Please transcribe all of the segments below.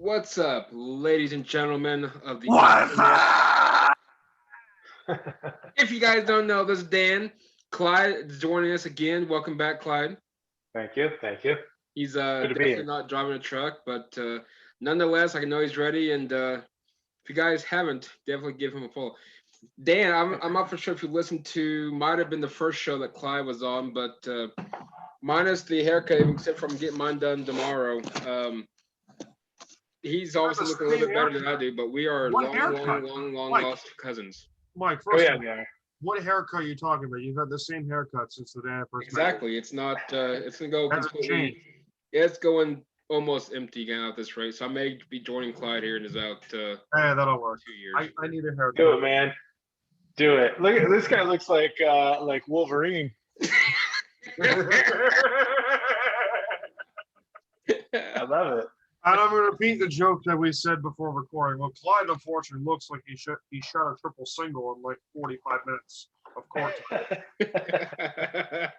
What's up, ladies and gentlemen of the What's internet? up? If you guys don't know, this is Dan. Clyde is joining us again. Welcome back, Clyde. Thank you. Thank you. He's Good to be definitely here. not driving a truck, but nonetheless, I know he's ready. And if you guys haven't, definitely give him a follow. Dan, I'm not for sure if you listened to, might have been the first show that Clyde was on, but minus the haircut, except for I'm getting mine done tomorrow. He's obviously looking a little bit better than I do, but we are What long, haircut? long Mike. lost cousins. Mike, Oh first yeah, of all, yeah. what haircut are you talking about? You've had the same haircut since the day I first Exactly. It's not. It's gonna go met you. Hasn't completely. changed. Yeah, it's going almost empty again at this rate. So I may be joining Clyde here in about Hey, that'll work. 2 years. I need a haircut. Do it, man. Do it. Look at this guy. Looks like Wolverine. I love it. And I'm going to repeat the joke that we said before recording. Well, Clyde unfortunately looks like he shot a triple single in like 45 minutes of court. Of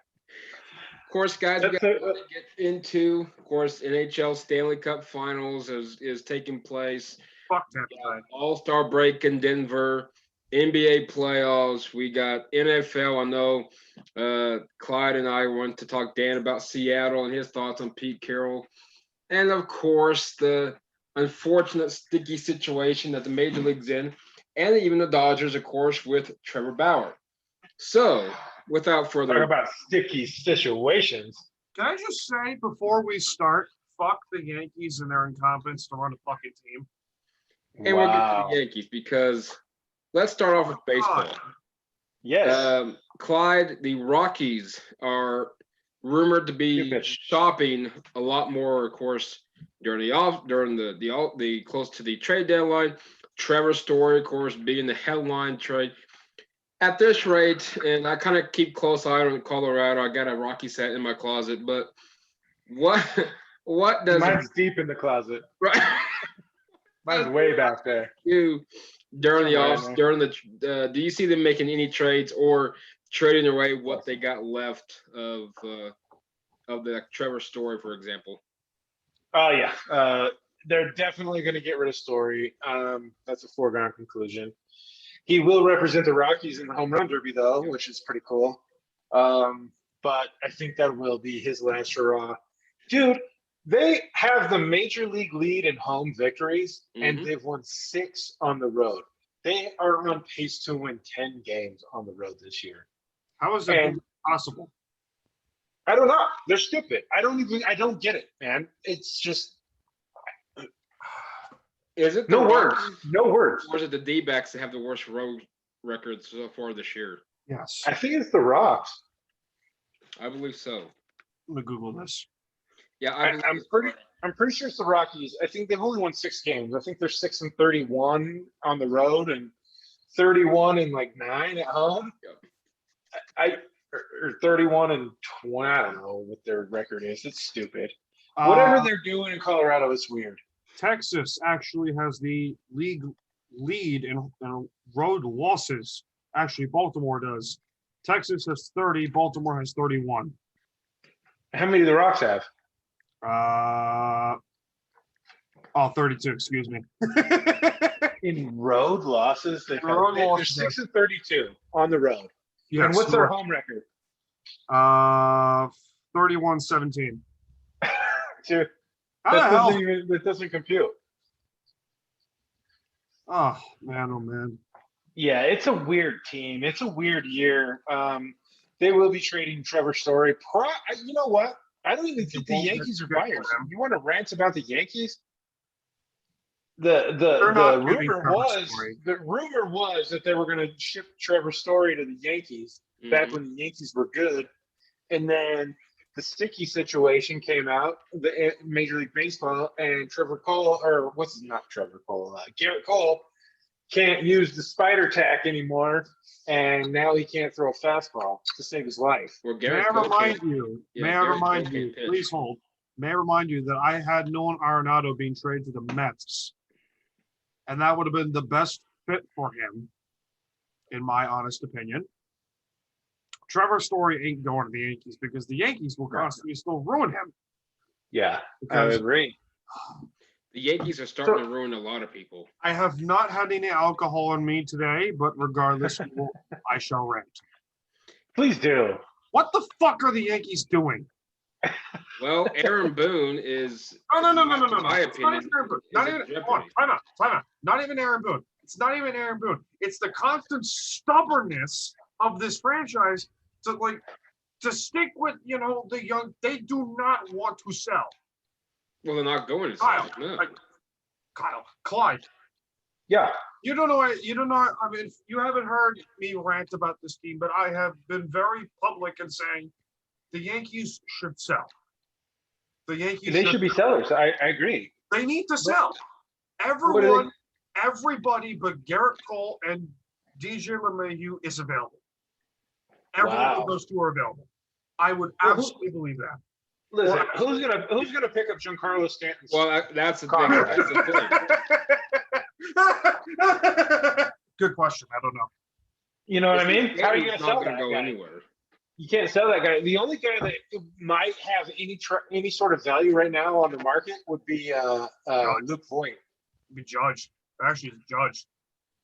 course, guys, we got to get into. Of course, NHL Stanley Cup Finals is taking place. Fuck that guy. All-Star break in Denver. NBA playoffs. We got NFL. I know Clyde and I want to talk Dan about Seattle and his thoughts on Pete Carroll. And of course, the unfortunate sticky situation that the major league's in, and even the Dodgers, of course, with Trevor Bauer. So, without further Talk about sticky situations. Can I just say before we start, fuck the Yankees and their incompetence to run a fucking team? and we'll get to the Yankees because let's start off with baseball. Yes. Clyde, the Rockies are rumored to be Stupid. shopping a lot more, of course, during the close to the trade deadline. Trevor Story, of course, being the headline trade. At this rate, and I kind of keep close eye on Colorado. I got a Rocky set in my closet, but what does Mine's deep in the closet. right Mine's way back there. do during the Somewhere in off there. during the do you see them making any trades or trading away what they got left of the Trevor Story, for example? Oh yeah. They're definitely going to get rid of Story. That's a foregone conclusion. He will represent the Rockies in the home run derby, though, which is pretty cool. But I think that will be his last hurrah. Dude, they have the major league lead in home victories, and they've won 6 on the road. They are on pace to win 10 games on the road this year. How is that And- possible? I don't know. They're stupid. I don't get it, man. It's just Is it no the words. Rockies, No words. or is it the D-backs that have the worst road records so far this year? Yes. I think it's the Rocks. I believe so. Let me Google this. Yeah, I'm pretty sure it's the Rockies. I think they've only won 6 games. I think they're 6-31 on the road and 31 and like 9 at home. Yep. Or 31 and 20. I don't know what their record is. It's stupid. Whatever they're doing in Colorado is weird. Texas actually has the league lead in road losses. Actually, Baltimore does. Texas has 30. Baltimore has 31. How many do the Rocks have? 32. Excuse me. In road losses, they're Road losses. 6-32 on the road. Yes. And what's their home record? 31-17. Dude, Ah, that doesn't compute. oh man, oh man. Yeah, it's a weird team. It's a weird year. They will be trading Trevor Story. You know what? I don't even think the Yankees are buyers. You want to rant about the Yankees? The rumor was that they were going to ship Trevor Story to the Yankees back when the Yankees were good, and then the sticky situation came out, the Major League Baseball, and Garrett Cole can't use the spider tack anymore, and now he can't throw a fastball to save his life. Well, May I remind you? Please hold. May I remind you that I had Nolan Arenado being traded to the Mets, and that would have been the best fit for him, in my honest opinion. Trevor Story ain't going to the Yankees because the Yankees will constantly still ruin him. Yeah, I Because agree. The Yankees are starting to ruin a lot of people. I have not had any alcohol on me today, but regardless, I shall rant. Please do. What the fuck are the Yankees doing? Well, Aaron Boone is. No. in my It's not opinion, even Aaron Boone. Not even. Time out. Not even Aaron Boone. It's not even Aaron Boone. It's the constant stubbornness of this franchise to stick with the young. They do not want to sell. Well, they're not going to Kyle, sell. No. Clyde. Yeah. You don't know. I mean, you haven't heard me rant about this team, but I have been very public in saying the Yankees should sell. The Yankees. They should be sellers. I agree. They need to sell. Everybody but Garrett Cole and DJ LeMahieu is available. Every one of those two are available. I would absolutely believe that. Listen, who's gonna pick up Giancarlo Stanton? Well, that's the thing. That's the thing. Good question. I don't know. You know what I mean? How are you He's gonna not sell going that to go guy? anywhere. You can't sell that guy. The only guy that might have any sort of value right now on the market would be Luke Voigt. Be Judge. Actually, it's Judge.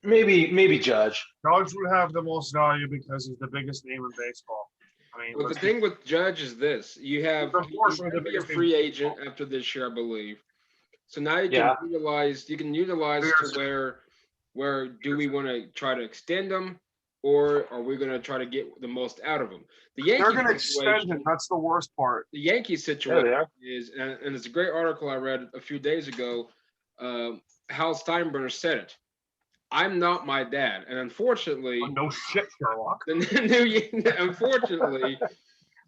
Maybe Judge. Judge would have the most value because he's the biggest name in baseball. I mean, Well, the thing with Judge is this: you have Unfortunately, to be a free agent after this year, I believe. So now you can utilize. You can utilize to where do we want to try to extend them, or are we going to try to get the most out of them? The Yankees they're going to extend it. That's the worst part. The Yankees situation is, and it's a great article I read a few days ago. Hal Steinbrenner said it. I'm not my dad, and unfortunately, no shit, Sherlock. Unfortunately,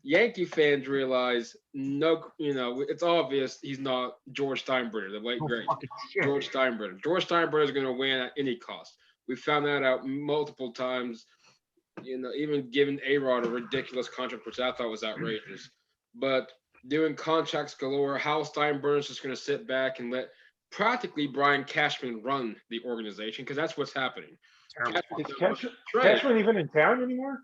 Yankee fans realize it's obvious he's not George Steinbrenner, the late great George Steinbrenner. George Steinbrenner is going to win at any cost. We found that out multiple times. Even giving A-Rod a ridiculous contract, which I thought was outrageous. But doing contracts galore, Hal Steinbrenner is just going to sit back and let practically Brian Cashman run the organization because that's what's happening. Is Cashman even in town anymore?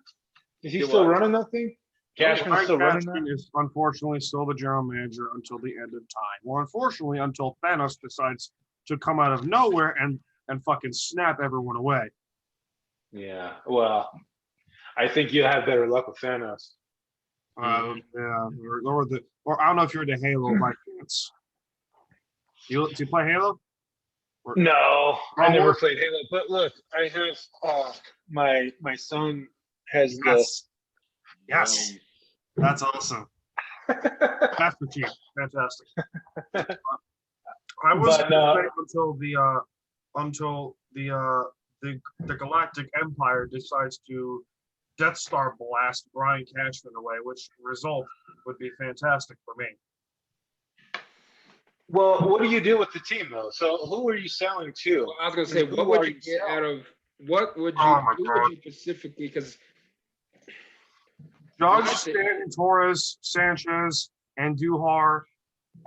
Is he still running that thing? Cashman's still running that? Is unfortunately still the general manager until the end of time. Well, unfortunately, until Thanos decides to come out of nowhere and fucking snap everyone away. Yeah, well, I think you'll have better luck with Thanos. Yeah, or I don't know if you're into Halo by chance. Do you play Halo? No, I never played Halo. But look, I have my son has Yes, that's awesome. That's the team. Fantastic. I was until the Galactic Empire decides to Death Star blast Brian Cashman away, which result would be fantastic for me. Well, what do you do with the team though? So who are you selling to? Well, I was going to say, what would you get out of? What would you? Who would you specifically? Because Judge, Stanton, Torres, Sanchez, and Duhar.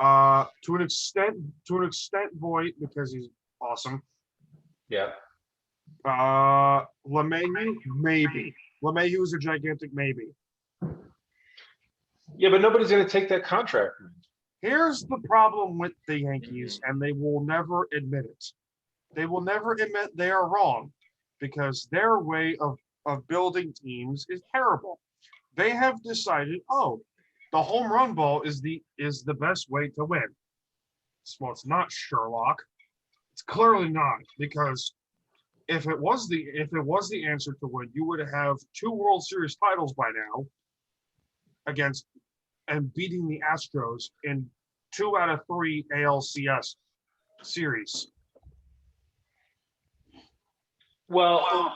To an extent, Voigt because he's awesome. Yeah. LeMahieu, maybe. LeMahieu is a gigantic maybe. Yeah, but nobody's going to take that contract. Here's the problem with the Yankees, and they will never admit it. They will never admit they are wrong because their way of building teams is terrible. They have decided, the home run ball is the best way to win. Well, it's not, Sherlock. It's clearly not, because if it was the answer to win, you would have 2 World Series titles by now against and beating the Astros in 2 out of 3 ALCS series. Well,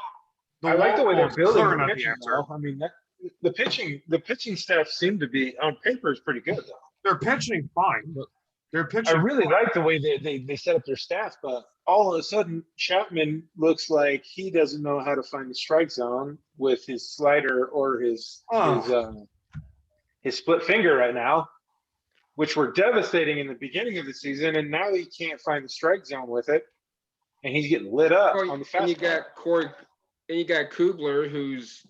I like the way they're building the pitching. I mean, the pitching staff seem to be on paper is pretty good though. They're pitching fine. I really like the way they set up their staff, but all of a sudden Chapman looks like he doesn't know how to find the strike zone with his slider or his split finger right now, which were devastating in the beginning of the season, and now he can't find the strike zone with it, and he's getting lit up on the fastball. And you got Corey, and you got Kugler, who's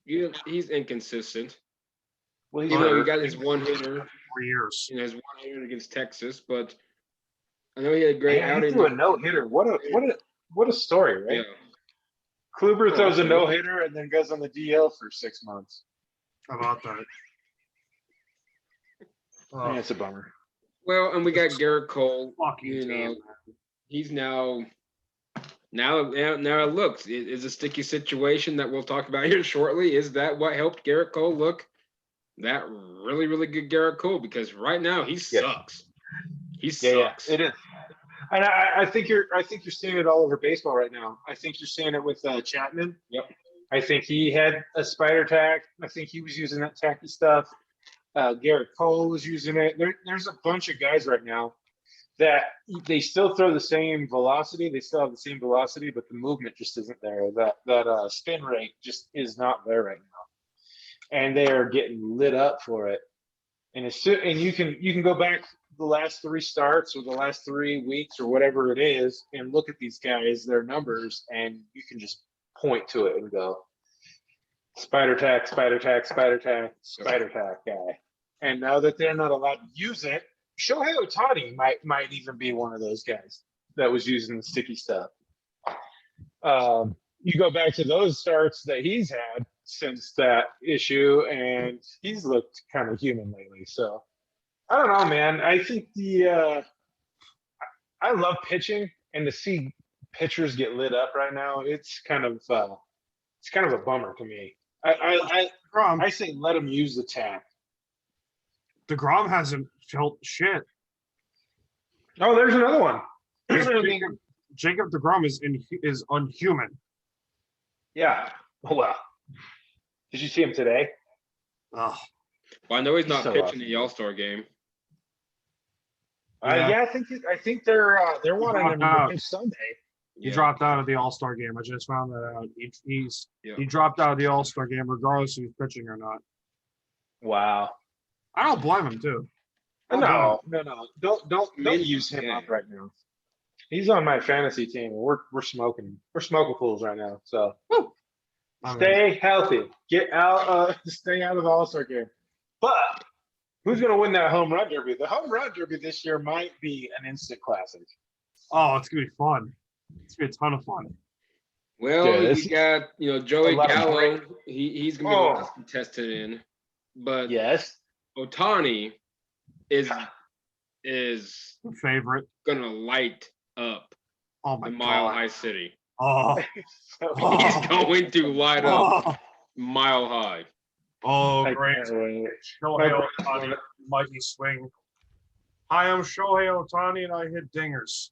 he's inconsistent. Well, he got his one hitter. 4 years. His one hitter against Texas, but I know he had a great Man, he outing. threw a no-hitter. What a story, right? Yeah. Kluber throws a absolutely. no-hitter and then goes on the DL for 6 months. How about that? Man, it's a bummer. Well, and we got Garrett Cole. Fucking You know, team. he's now it looks it is a sticky situation that we'll talk about here shortly. Is that what helped Garrett Cole look that really, really good Garrett Cole? Because right now he sucks. He sucks. Yeah, it is. And I think you're seeing it all over baseball right now. I think you're seeing it with Chapman. Yep. I think he had a spider tack. I think he was using that tacky stuff. Garrett Cole was using it. There's a bunch of guys right now that they still throw the same velocity. They still have the same velocity, but the movement just isn't there. That spin rate just is not there right now, and they are getting lit up for it. And you can go back the last 3 starts or the last 3 weeks or whatever it is, and look at these guys, their numbers, and you can just point to it and go, spider tack, spider tack, spider tack, spider tack guy. And now that they're not allowed to use it, Shohei Ohtani might even be one of those guys that was using the sticky stuff. You go back to those starts that he's had since that issue, and he's looked kind of human lately. So I don't know, man. I think I love pitching, and to see pitchers get lit up right now, it's kind of a bummer to me. I say let him use the tack. DeGrom hasn't felt shit. Oh, there's another one. Jacob DeGrom is unhuman. Yeah. Well, did you see him today? Oh, Well, I know he's not So pitching awesome. the All-Star game. Yeah. I think they're wanting him to pitch Sunday. he dropped out of the All-Star game. I just found that out. Yeah. He dropped out of the All-Star game regardless if he's pitching or not. Wow. I don't blame him too. No. Don't use him Yeah. up right now. He's on my fantasy team. We're smoking. We're smoking pools right now. So stay healthy. Get out. Stay out of the All-Star game. But who's going to win that home run derby? The home run derby this year might be an instant classic. Oh, it's gonna be fun. It's gonna be a ton of fun. Well, Yeah, you got Joey a lot of Gallo. He's gonna be contested in, but Yes. Ohtani is Favorite. gonna light up Oh my the Mile god. High City. Oh. He's going to light up Oh, Mile High. oh great. Wait. Shohei Ohtani, mighty swing. Hi, I'm Shohei Ohtani and I hit dingers.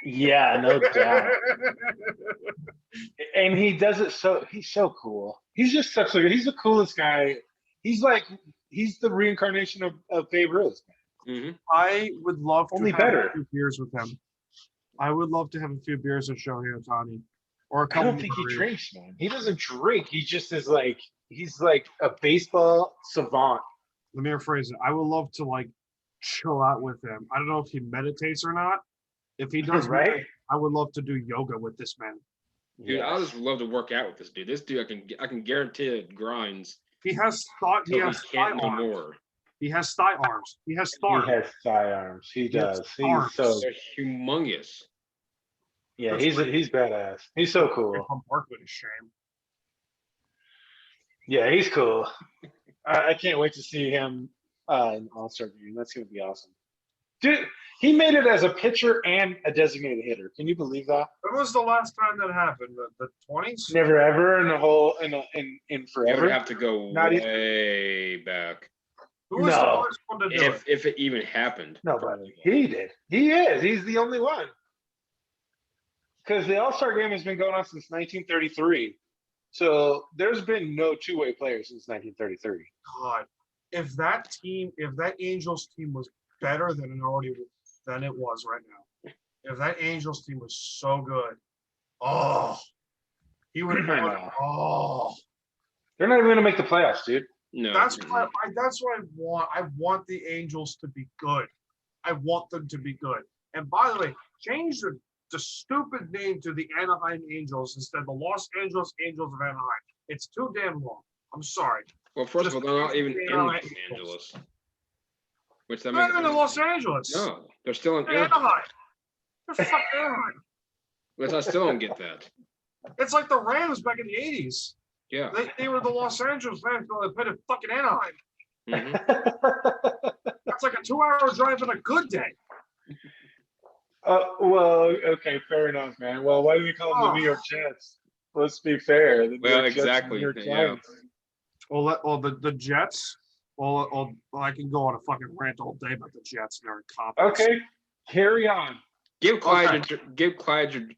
Yeah, no doubt. And he does it he's so cool. He's just he's the coolest guy. He's the reincarnation of Babe Ruth. Mm-hmm. I would love to Only have better. a few beers with him. I would love to have a few beers with Shohei Ohtani. Or a I couple don't think he of drinks, man. He doesn't drink. He just is he's like a baseball savant. Let me rephrase it. I would love to chill out with him. I don't know if he meditates or not. If he does, Right? I would love to do yoga with this man. Dude, I just love to work out with this dude. This dude, I can guarantee it grinds. He has thought. He Till has he thigh can't no arms. more. He has thigh arms. He has He thorns. has thigh arms. He has does. arms. He's so They're humongous. yeah. He's badass. He's so cool. From Parkwood is shame. Yeah, he's cool. I can't wait to see him in All-Star game. That's gonna be awesome. Dude, he made it as a pitcher and a designated hitter. Can you believe that? When was the last time that happened? The 20s? Never ever in the whole in You forever. would have to go Not even- way back Who was the No. first one to do it? if it even happened. Nobody. He did. He is. He's the only one. Because the All-Star game has been going on since 1933. So there's been no two-way player since 1933. God, if that Angels team was better than it was right now. If that Angels team was so good, he would have. I know. Oh, They're not even going to make the playoffs, dude. No. that's what I want. I want the Angels to be good. I want them to be good. And by the way, change the stupid name to the Anaheim Angels instead of the Los Angeles Angels of Anaheim. It's too damn long. I'm sorry. Well, first of all, they're not even in Anaheim Los Angels. Angeles. Which that They're makes in Los Angeles. no, they're still in They're Anaheim. fuck Anaheim. Which I still don't get that. It's like the Rams back in the 80s. Yeah. They were the Los Angeles Rams, but they played at fucking Anaheim. Mhm. That's like a 2-hour drive on a good day. Well, okay, fair enough, man. Well, why do we call them the New York Jets? Let's be fair. The New Well, York Jets and exactly, New York yeah. Giants. Well, the Jets. Well, I can go on a fucking rant all day about the Jets and their incompetence. Okay, carry on. Give Clyde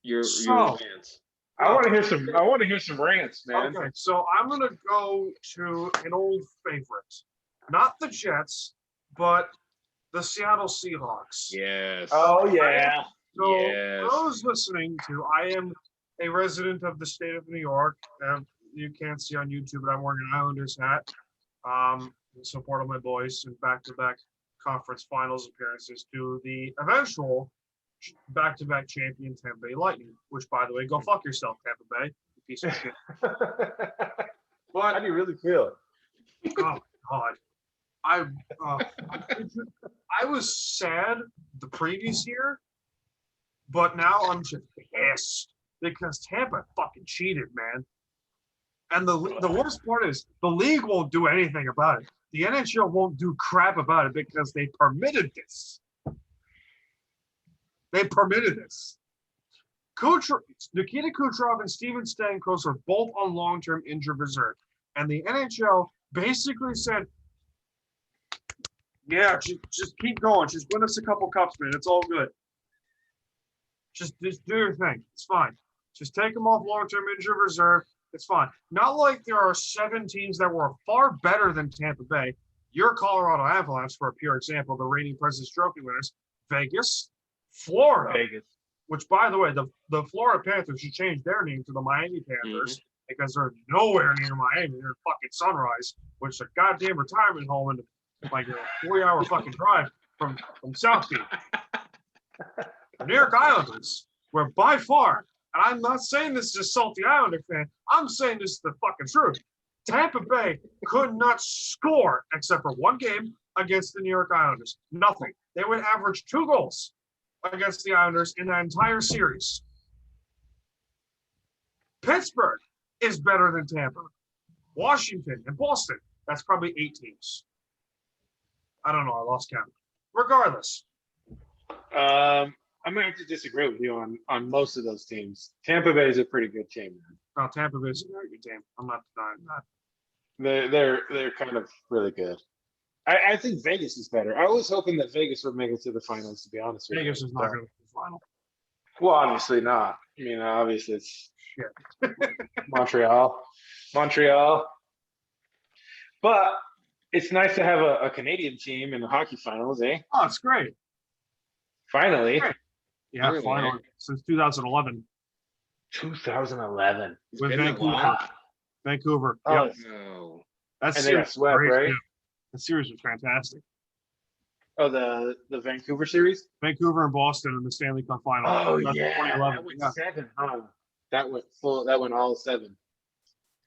your rants. I want to hear some. I want to hear some rants, man. Okay, so I'm gonna go to an old favorite, not the Jets, but the Seattle Seahawks. Yes. Oh yeah. So Yes. for those listening to, I am a resident of the state of New York. You can't see on YouTube, but I'm wearing an Islanders hat. In support of my boys in back-to-back conference finals appearances to the eventual back-to-back champion Tampa Bay Lightning. Which, by the way, go fuck yourself, Tampa Bay, you piece of shit. How do you really feel? Oh God, I was sad the previous year, but now I'm just pissed because Tampa fucking cheated, man. And the worst part is the league won't do anything about it. The NHL won't do crap about it because they permitted this. They permitted this. Nikita Kucherov and Steven Stamkos are both on long-term injured reserve. And the NHL basically said, yeah, just keep going. Just win us a couple cups, man. It's all good. Just do your thing. It's fine. Just take them off long-term injured reserve. It's fine. Not like there are 7 teams that were far better than Tampa Bay. Your Colorado Avalanche, for a pure example, the reigning President's Trophy winners, Vegas, Florida, which, by the way, the Florida Panthers should change their name to the Miami Panthers because they're nowhere near Miami. They're fucking Sunrise, which is a goddamn retirement home and like a 4-hour fucking drive from South Beach. The New York Islanders were by far, and I'm not saying this as a salty Islander fan, I'm saying this is the fucking truth. Tampa Bay could not score except for one game against the New York Islanders. Nothing. They would average 2 goals against the Islanders in that entire series. Pittsburgh is better than Tampa. Washington and Boston, that's probably 8 teams. I don't know. I lost count. Regardless. I'm going to have to disagree with you on most of those teams. Tampa Bay is a pretty good team, man. No, Tampa Bay is a very good team. I'm not denying that. They're kind of really good. I think Vegas is better. I was hoping that Vegas would make it to the finals, to be honest with you. Vegas is not going to the final. Well, obviously not. I mean, obviously it's shit. Montreal. But it's nice to have a Canadian team in the hockey finals, eh? Oh, it's great. Finally. Great. Yeah, Really? finally. Since 2011. 2011. With been that Vancouver. long? Vancouver. Oh, Yep. No. That and they got series swept, was great, right? too. The series was fantastic. Oh, the Vancouver series? Vancouver and Boston in the Stanley Cup final. Oh, That's yeah. 2011. That went Yeah. 7, huh? That went all 7.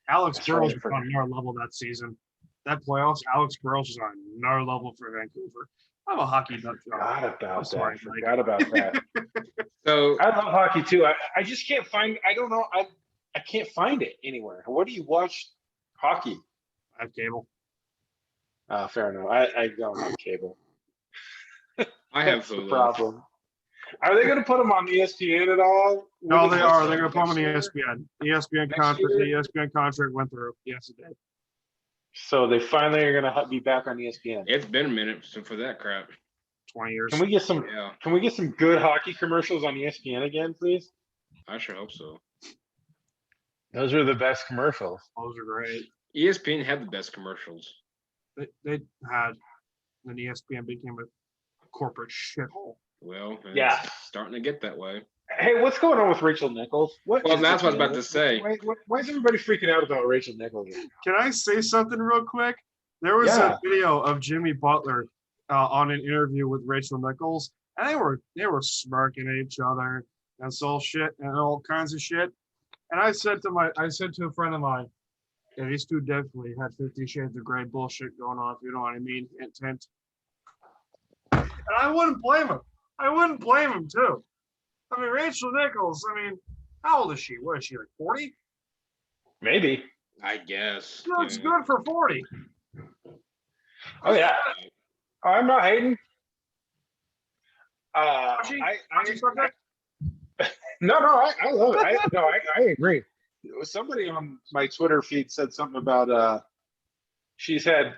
Alex That's Burrows right, was on another level that season. That playoffs, Alex Burrows was on another level for Vancouver. I'm a hockey nut job. Forgot about that. So I love hockey too. I just can't find. I don't know. I can't find it anywhere. Where do you watch hockey? I have cable. Fair enough. I don't have cable. I have That's the Hulu. problem. Are they going to put them on ESPN at all? No, they are. They're Next going to put them on year? ESPN. ESPN Next contract. The year? ESPN contract went through. Yes, it did. So they finally are going to be back on ESPN. It's been a minute for that crap. 20 years. Can we get some? Yeah, Can we get some good hockey commercials on ESPN again, please? I sure hope so. Those are the best commercials. Those are great. ESPN had the best commercials. They had, then ESPN became a corporate shithole. Well, it's Yeah. starting to get that way. Hey, what's going on with Rachel Nichols? What Well, is that's the what I was about deal? to say. Why is everybody freaking out about Rachel Nichols? Can I say something real quick? There was Yeah. a video of Jimmy Butler on an interview with Rachel Nichols, and they were smirking at each other and all shit and all kinds of shit. And I said to a friend of mine, yeah, these two definitely had 50 Shades of Grey bullshit going on, if you know what I mean, intent. And I wouldn't blame him. I wouldn't blame him too. I mean, Rachel Nichols. I mean, how old is she? What is she, like 40? Maybe. I guess. She looks good for 40. Oh yeah. I'm not hating. No, I love it. I agree. Somebody on my Twitter feed said something about she's had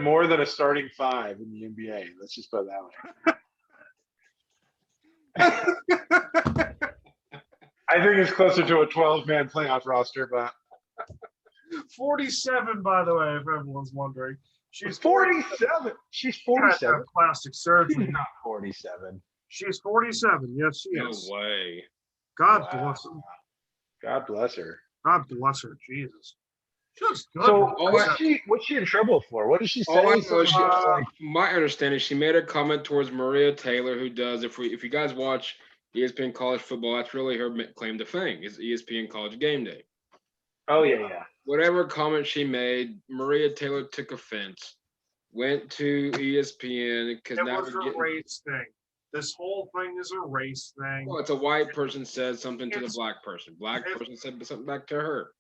more than a starting 5 in the NBA. Let's just put it that way. I think it's closer to a 12-man playoff roster, but 47, by the way, if everyone's wondering. She's 47. She's 47. Plastic surgery. Not 47. She's 47. Yes, she No is. way. God bless her. God bless her. God bless her. Jesus. She looks good. So what's she in trouble for? What did she say? All I know is my understanding, she made a comment towards Maria Taylor, who does, if you guys watch ESPN College Football, that's really her claim to fame, is ESPN College Game Day. Oh, yeah. Whatever comment she made, Maria Taylor took offense, went to ESPN because it now was a race thing. This whole thing is a race thing. Well, it's a white person said something to the black person. Black person said something back to her.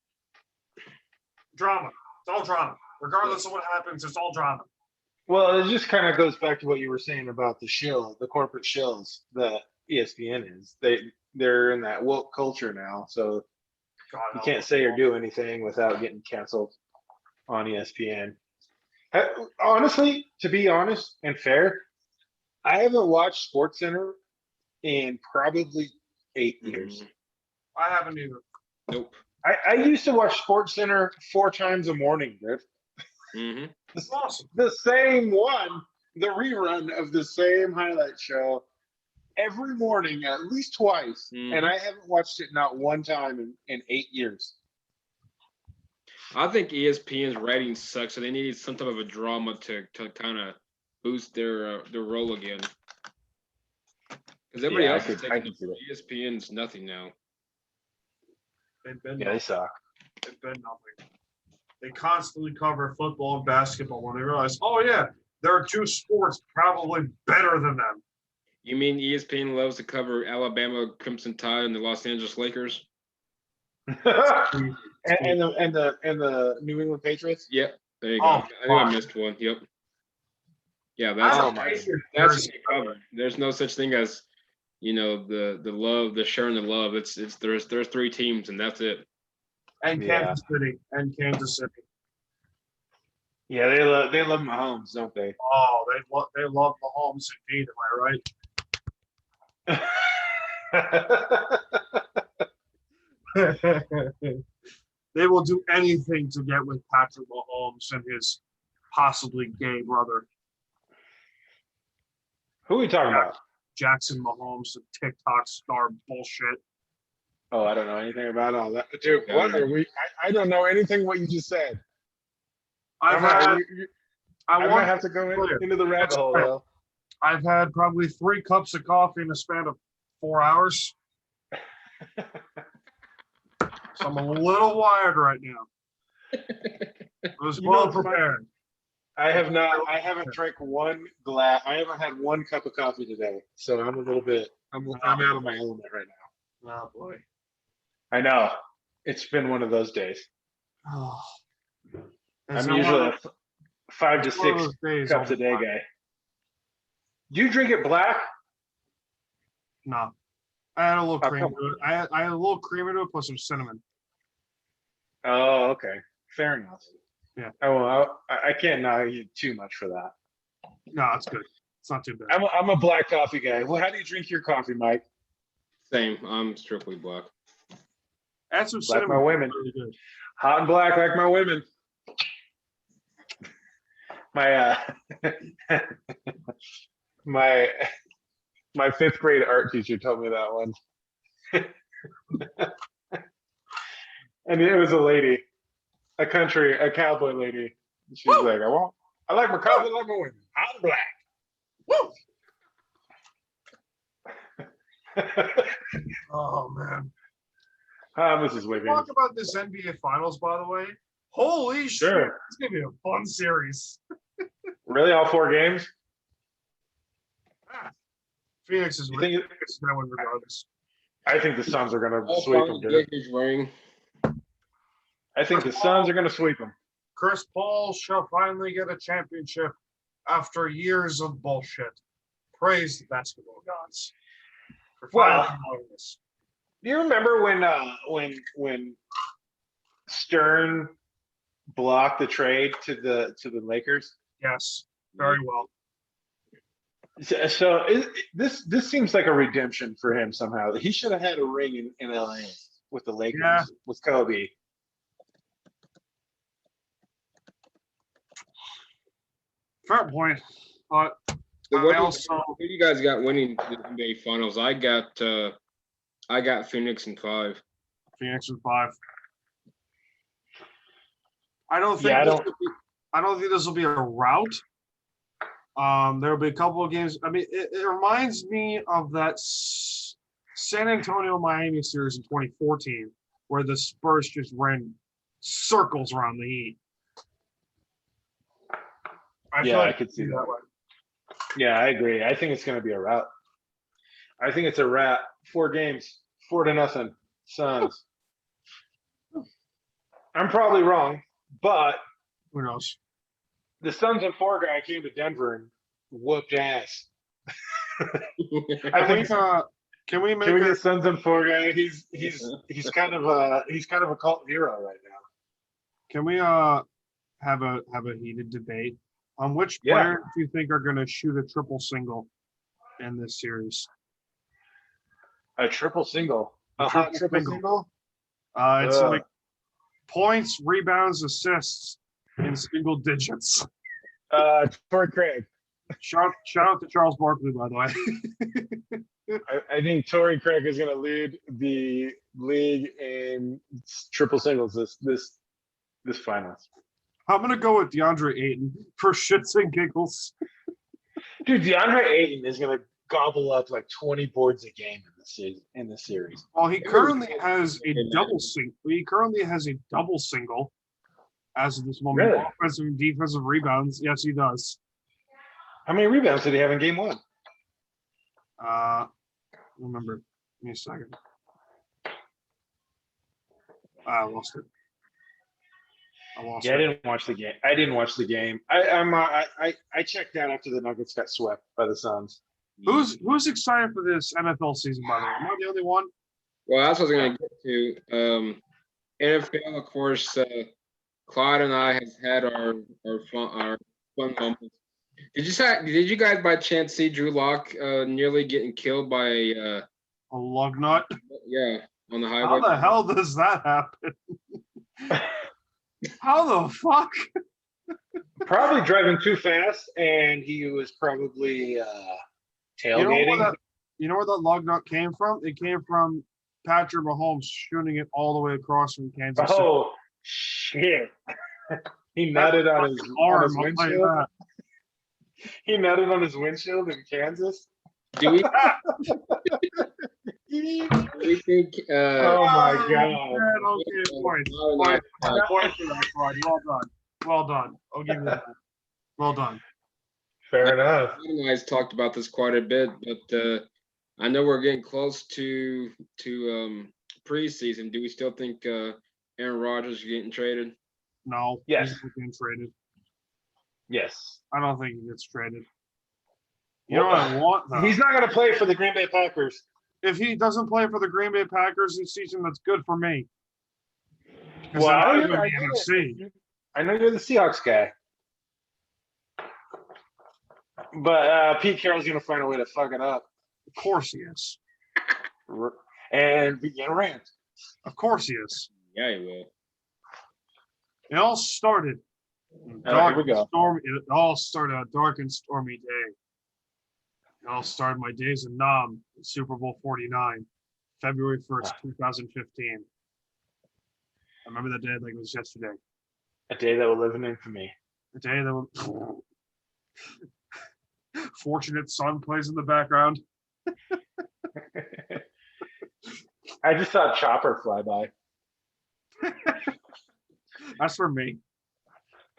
Drama. It's all drama. Regardless of what happens, it's all drama. Well, it just kind of goes back to what you were saying about the corporate shills that ESPN is. They're in that woke culture now, so you can't say or do anything without getting canceled on ESPN. Honestly, to be honest and fair, I haven't watched SportsCenter in probably 8 years. I haven't either. Nope. I used to watch SportsCenter 4 times a morning, Griff. Mm-hmm. That's awesome. The same one, the rerun of the same highlight show every morning, at least twice. And I haven't watched it not one time in 8 years. I think ESPN's ratings suck, so they need some type of a drama to kind of boost their role again. Because everybody else is taking ESPN's nothing now. They suck. They've been nothing. They constantly cover football and basketball when they realize, oh yeah, there are 2 sports probably better than them. You mean ESPN loves to cover Alabama Crimson Tide and the Los Angeles Lakers? and the New England Patriots? Yep. There you go. I think I missed one. Yep. Yeah, that's covered. There's no such thing as, the love, the sharing the love. There's 3 teams and that's it. And Kansas City. Yeah, they love Mahomes, don't they? Oh, they love Mahomes indeed. Am I right? They will do anything to get with Patrick Mahomes and his possibly gay brother. Who are we talking about? Jackson Mahomes, the TikTok star bullshit. Oh, I don't know anything about all that. Dude, what are we? I don't know anything what you just said. I might have to go into the rabbit hole, though. I've had probably 3 cups of coffee in the span of 4 hours. So I'm a little wired right now. I was well prepared. I haven't drank 1 glass. I haven't had 1 cup of coffee today. So I'm a little bit, I'm out of my element right now. Oh boy. I know. It's been one of those days. Oh. I'm usually a 5 to 6 cups a day guy. Do you drink it black? No. I had a little cream to it. I had a little cream into it plus some cinnamon. Oh, okay. Fair enough. Yeah. I can't knock you too much for that. No, it's good. It's not too bad. I'm a black coffee guy. Well, how do you drink your coffee, Mike? Same. I'm strictly black. Add some Like my women. really good. Hot and black like my women. My my 5th grade art teacher told me that one. And it was a lady, a cowboy lady. She's like, I like my coffee like my women. Hot and black. Woo! Oh man. Mrs. Wiggins. Talk about this NBA Finals, by the way. Holy shit! It's gonna be a fun series. Really, all 4 games? Phoenix is You think it- going to win regardless. I think the Suns are going to I'll sweep finally them, get dude. his ring. I think the Suns are going to sweep them. Chris Paul shall finally get a championship after years of bullshit. Praise the basketball gods. For Well, finally doing this. do you remember when Stern blocked the trade to the Lakers? Yes, very well. So this seems like a redemption for him somehow. He should have had a ring in LA with the Lakers Yeah. with Kobe. Fair point. But So I also who do you guys got winning the NBA Finals? I got Phoenix in 5. Phoenix in 5. I don't think Yeah, I don't think this will be a rout. There'll be a couple of games. I mean, it reminds me of that San Antonio Miami series in 2014, where the Spurs just ran circles around the Heat. I could see that. Yeah, I agree. I think it's going to be a rout. I think it's a wrap. 4 games, 4-0, Suns. I'm probably wrong, but Who knows? the Suns and 4 guy came to Denver and whooped ass. I think. Can we make Can we a, get Suns and 4 guy? He's kind of a cult hero right now. Can we have a heated debate on which players do you think are going to shoot a triple single in this series? A triple single. A triple single? It's like points, rebounds, assists in single digits. Torrey Craig. Shout out to Charles Barkley, by the way. I think Torrey Craig is going to lead the league in triple singles this finals. I'm going to go with DeAndre Ayton for shits and giggles. Dude, DeAndre Ayton is going to gobble up like 20 boards a game in this series. Well, he currently has a double single. He currently has a double single as of this moment. Really? Offensive and defensive rebounds. Yes, he does. How many rebounds did he have in game 1? Remember. Give me a second. I lost it. I didn't watch the game. I checked out after the Nuggets got swept by the Suns. Who's excited for this NFL season, by the way? Am I the only one? Well, that's what I was going to get to. NFL, of course, Clyde and I has had our fun moments. Did you guys by chance see Drew Lock nearly getting killed by a lug nut? Yeah, on the highway. How the hell does that happen? How the fuck? Probably driving too fast, and he was probably tailgating. You know where that lug nut came from? It came from Patrick Mahomes shooting it all the way across from Kansas City. Oh, shit. He nutted on his windshield. He nutted on his windshield in Kansas. Do we think? Oh my god! Okay, points for that, Clyde. Well done. I'll give you that. Well done. Fair enough. You guys talked about this quite a bit, but I know we're getting close to preseason. Do we still think Aaron Rodgers is getting traded? No. Yes. He's not getting traded. Yes. I don't think he gets traded. You know what I want, though? He's not going to play for the Green Bay Packers. If he doesn't play for the Green Bay Packers this season, that's good for me. Well, I know you're the Seahawks guy. But Pete Carroll's going to find a way to fuck it up. Of course he is. And begin rant. Of course he is. Yeah, he will. It all started. Here we go. It all started on a dark and stormy day. It all started my days in Nam, Super Bowl 49, February 1st, 2015. I remember that day like it was yesterday. A day that will live in infamy. The day that Fortunate Son plays in the background. I just saw Chopper fly by. That's for me.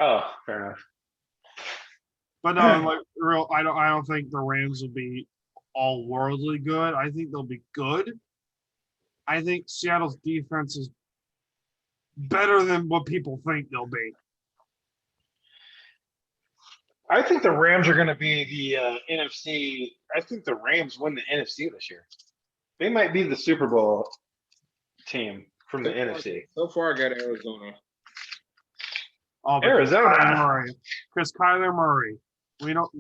Oh, fair enough. But no, like I don't think the Rams will be all worldly good. I think they'll be good. I think Seattle's defense is better than what people think they'll be. I think the Rams are going to be the NFC. I think the Rams win the NFC this year. They might be the Super Bowl team from the NFC. So far, I got Arizona. Oh, but Arizona. Chris Kyler Murray. We don't.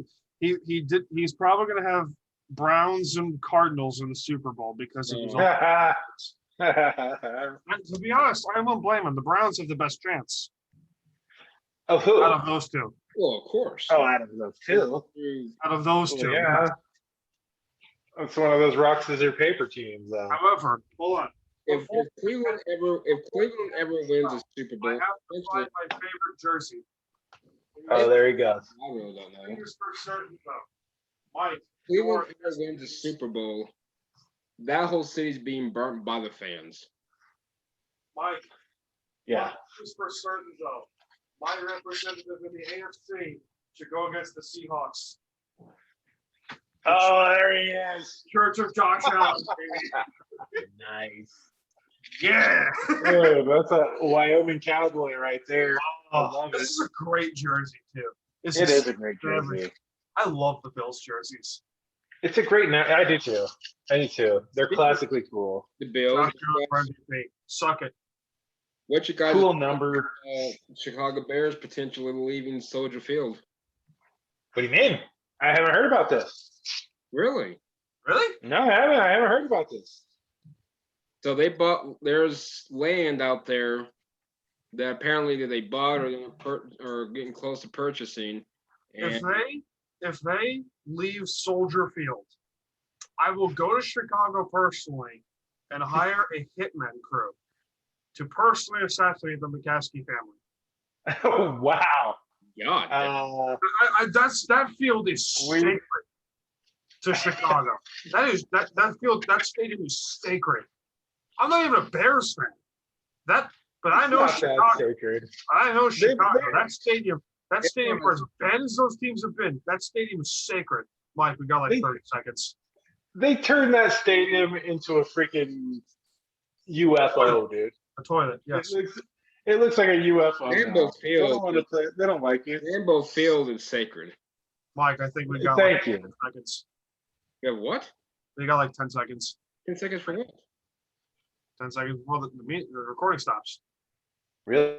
He's probably going to have Browns and Cardinals in the Super Bowl because of his. To be honest, I won't blame him. The Browns have the best chance. Of who? Out of those two. Well, of course. Oh, out of those two. Out of those two. Yeah. It's one of those rock, scissors, paper teams. However, hold on. If Cleveland ever wins a Super Bowl, I have to find my favorite jersey. Oh, there he goes. I really don't know. Fingers for certain, though. Mike. Cleveland ever wins a Super Bowl, that whole city's being burnt by the fans. Mike. Yeah. Fingers for certain, though. My representative in the AFC should go against the Seahawks. Oh, there he is. Church of Josh Allen, baby. Nice. Yeah. Dude, that's a Wyoming cowboy right there. I love this it. is a great jersey, too. It is a great jersey. I love the Bills jerseys. It's a great now. I do too. They're classically cool. The Bills. Suck it. What you guys? Cool number. Chicago Bears potentially leaving Soldier Field. What do you mean? I haven't heard about this. Really? Really? No, I haven't heard about this. So they bought. There's land out there that apparently they bought or getting close to purchasing. And If they leave Soldier Field, I will go to Chicago personally and hire a hitman crew to personally assassinate the McCaskey family. Oh wow! God, that field is sacred to Chicago. That stadium is sacred. I'm not even a Bears fan. But I know Chicago. I know Chicago. That stadium, for as bad as those teams have been, that stadium is sacred. Mike, we got like 30 seconds. They turned that stadium into a freaking UFO, dude. A toilet, yes. It looks like a UFO. Lambeau Field. They don't like it. Lambeau Field is sacred. Mike, I think we got Thank like you. 10 seconds. You have what? We got like 10 seconds. 10 seconds for what? 10 seconds before the recording stops. Really?